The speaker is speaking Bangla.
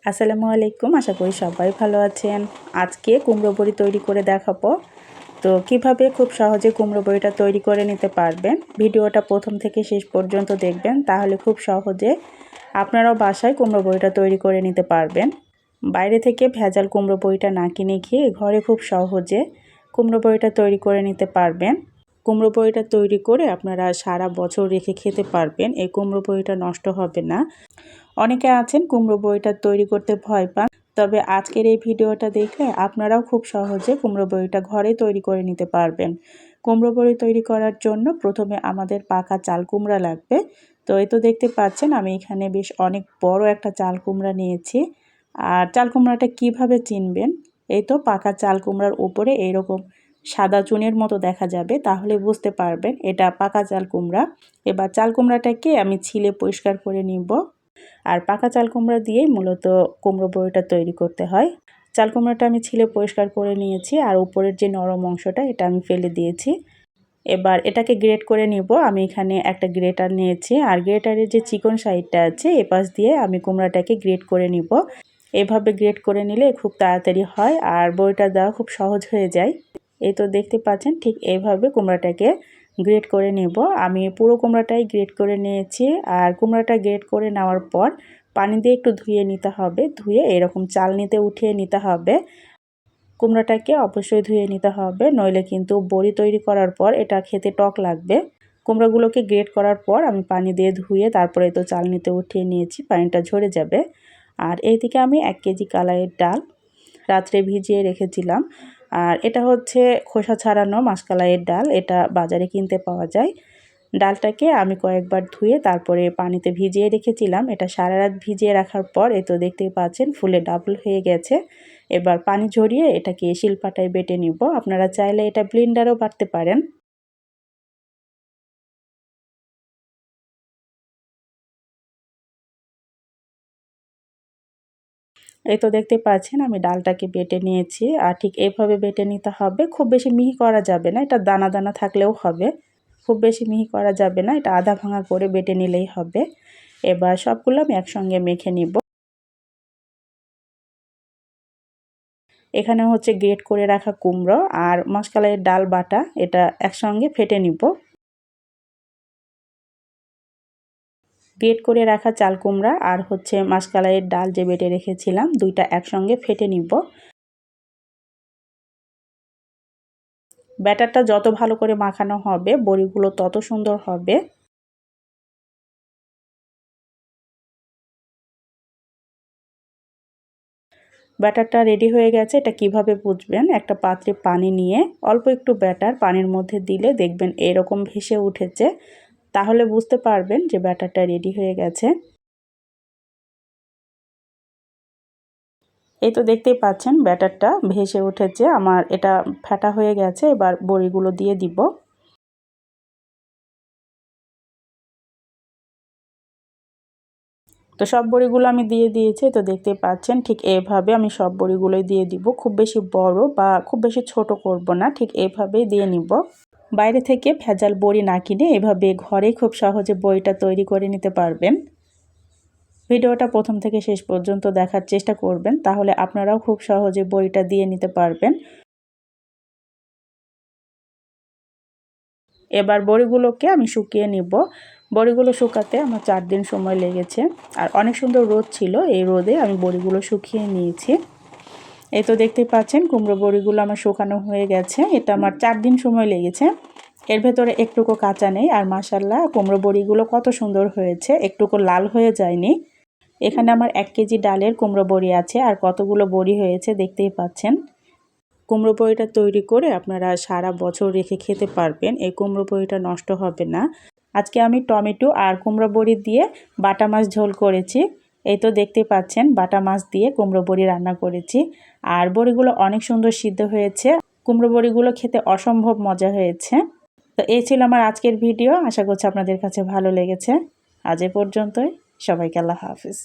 আসসালামু আলাইকুম, আশা করি সবাই ভালো আছেন। আজকে কুমড়ো বড়ি তৈরি করে দেখাবো। তো কিভাবে খুব সহজে কুমড়ো বড়িটা তৈরি করে নিতে পারবেন, ভিডিওটা প্রথম থেকে শেষ পর্যন্ত দেখবেন, তাহলে খুব সহজে আপনারাও বাসায় কুমড়ো বড়িটা তৈরি করে নিতে পারবেন। বাইরে থেকে ভেজাল কুমড়ো বড়িটা না কিনে খেয়ে ঘরে খুব সহজে কুমড়ো বড়িটা তৈরি করে নিতে পারবেন। কুমড়ো বড়িটা তৈরি করে আপনারা সারা বছর রেখে খেতে পারবেন। এই কুমড়ো বড়িটা নষ্ট হবে না। অনেকে আছেন কুমড়ো বড়িটা তৈরি করতে ভয় পান, তবে আজকের এই ভিডিওটা দেখলে আপনারাও খুব সহজে কুমড়ো বড়িটা ঘরে তৈরি করে নিতে পারবেন। কুমড়ো বড়ি তৈরি করার জন্য প্রথমে আমাদের পাকা চাল কুমড়া লাগবে। তো এই তো দেখতে পাচ্ছেন আমি এখানে বেশ অনেক বড় একটা চাল কুমড়া নিয়েছি। আর চাল কুমড়াটা কীভাবে চিনবেন, এই তো পাকা চাল কুমড়ার উপরে এইরকম সাদা চুনের মতো দেখা যাবে, তাহলে বুঝতে পারবেন এটা পাকা চাল কুমড়া। এবার চাল কুমড়াটাকে আমি ছিলে পরিষ্কার করে নিব। আর পাকা চাল কুমড়া দিয়েই মূলত কুমড়ো বড়িটা তৈরি করতে হয়। চাল কুমড়াটা আমি ছিলে পরিষ্কার করে নিয়েছি, আর উপরের যে নরম অংশটা এটা আমি ফেলে দিয়েছি। এবার এটাকে গ্রেট করে নিব। আমি এখানে একটা গ্রেটার নিয়েছি, আর গ্রেটারের যে চিকন সাইডটা আছে এপাশ দিয়ে আমি কুমড়াটাকে গ্রেট করে নিব। এভাবে গ্রেট করে নিলে খুব তাড়াতাড়ি হয় আর বড়িটা দেওয়া খুব সহজ হয়ে যায়। এই তো দেখতে পাচ্ছেন ঠিক এইভাবে কুমড়াটাকে গ্রেট করে নেব। আমি পুরো কুমড়াটাই গ্রেট করে নিয়েছি। আর কুমড়াটা গ্রেট করে নেওয়ার পর পানি দিয়ে একটু ধুয়ে নিতে হবে। ধুয়ে এরকম চালনিতে উঠিয়ে নিতে হবে। কুমড়াটাকে অবশ্যই ধুয়ে নিতে হবে, নইলে কিন্তু বড়ি তৈরি করার পর এটা খেতে টক লাগবে। কুমড়াগুলোকে গ্রেট করার পর আমি পানি দিয়ে ধুয়ে তারপরে তো চালনিতে উঠিয়ে নিয়েছি, পানিটা ঝরে যাবে। আর এইদিকে আমি 1 কেজি কালাইয়ের ডাল রাত্রে ভিজিয়ে রেখেছিলাম। আর এটা হচ্ছে খোসা ছাড়ানো মাসকলাইয়ের ডাল, এটা বাজারে কিনতে পাওয়া যায়। ডালটাকে আমি কয়েকবার ধুয়ে তারপরে পানিতে ভিজিয়ে রেখেছিলাম। এটা সারা রাত ভিজিয়ে রাখার পর এই তো দেখতেই পাচ্ছেন ফুলে ডাবল হয়ে গেছে। এবার পানি ঝরিয়ে এটাকে শিলপাটায় বেটে নিব। আপনারা চাইলে এটা ব্লেন্ডারও বাটতে পারেন। এই তো দেখতে পাচ্ছেন আমি ডালটাকে বেটে নিয়েছি। আর ঠিক এভাবে বেটে নিতে হবে, খুব বেশি মিহি করা যাবে না, এটা দানা দানা থাকলেও হবে। খুব বেশি মিহি করা যাবে না, এটা আধা ভাঙা করে বেটে নিলেই হবে। এবার সবগুলো আমি একসঙ্গে মেখে নিব। এখানে হচ্ছে গ্রেট করে রাখা কুমড়ো আর মাসকলাইয়ের ডাল বাটা, এটা একসঙ্গে ফেটে নিব। গ্রেট করে রাখা চাল কুমড়া আর হচ্ছে মাসকলাইয়ের ডাল যে বেটে রেখেছিলাম, দুইটা একসঙ্গে ফেটে নিব। ব্যাটারটা যত ভালো করে মাখানো হবে বড়িগুলো তত সুন্দর হবে। ব্যাটারটা রেডি হয়ে গেছে। এটা কিভাবে বুঝবেন, একটা পাত্রে পানি নিয়ে অল্প একটু ব্যাটার পানির মধ্যে দিলে দেখবেন এরকম ভেসে উঠেছে, তাহলে বুঝতে পারবেন যে ব্যাটারটা রেডি হয়ে গেছে। এই তো দেখতেই পাচ্ছেন ব্যাটারটা ভেসে উঠেছে আমার, এটা ফাটা হয়ে গেছে। এবার বড়িগুলো দিয়ে দিব। তো সব বড়িগুলো আমি দিয়ে দিয়েছি। তো দেখতেই পাচ্ছেন ঠিক এভাবে আমি সব বড়িগুলোই দিয়ে দিব। খুব বেশি বড় বা খুব বেশি ছোট করব না, ঠিক এভাবেই দিয়ে নিব। বাইরে থেকে ভেজাল বড়ি না কিনে এভাবে ঘরে খুব সহজে বড়িটা তৈরি করে নিতে পারবেন। ভিডিওটা প্রথম থেকে শেষ পর্যন্ত দেখার চেষ্টা করবেন, তাহলে আপনারাও খুব সহজে বড়িটা দিয়ে নিতে পারবেন। এবার বড়িগুলোকে আমি শুকিয়ে নিব। বড়িগুলো শুকাতে আমার 4 দিন সময় লেগেছে। আর অনেক সুন্দর রোদ ছিল, এই রোদে আমি বড়িগুলো শুকিয়ে নিয়েছি। এই তো দেখতেই পাচ্ছেন কুমড়ো বড়িগুলো আমার শুকানো হয়ে গেছে। এটা আমার 4 দিন সময় লেগেছে। এর ভেতরে একটুকু কাঁচা নেই। আর মাশাআল্লাহ কুমড়ো বড়িগুলো কত সুন্দর হয়েছে, একটুকু লাল হয়ে যায়নি। এখানে আমার 1 কেজি ডালের কুমড়ো বড়ি আছে, আর কতগুলো বড়ি হয়েছে দেখতেই পাচ্ছেন। কুমড়ো বড়িটা তৈরি করে আপনারা সারা বছর রেখে খেতে পারবেন। এই কুমড়ো বড়িটা নষ্ট হবে না। আজকে আমি টমেটো আর কুমড়ো বড়ি দিয়ে বাটা মাছ ঝোল করেছি। এই তো দেখতে পাচ্ছেন বাটা মাছ দিয়ে কুমড়ো বড়ি রান্না করেছি। আর বড়িগুলো অনেক সুন্দর সিদ্ধ হয়েছে। কুমড়ো বড়িগুলো খেতে অসম্ভব মজা হয়েছে। তো এই ছিল আমার আজকের ভিডিও। আশা করছি আপনাদের কাছে ভালো লেগেছে। আজ এ পর্যন্তই। সবাইকে আল্লাহ হাফেজ।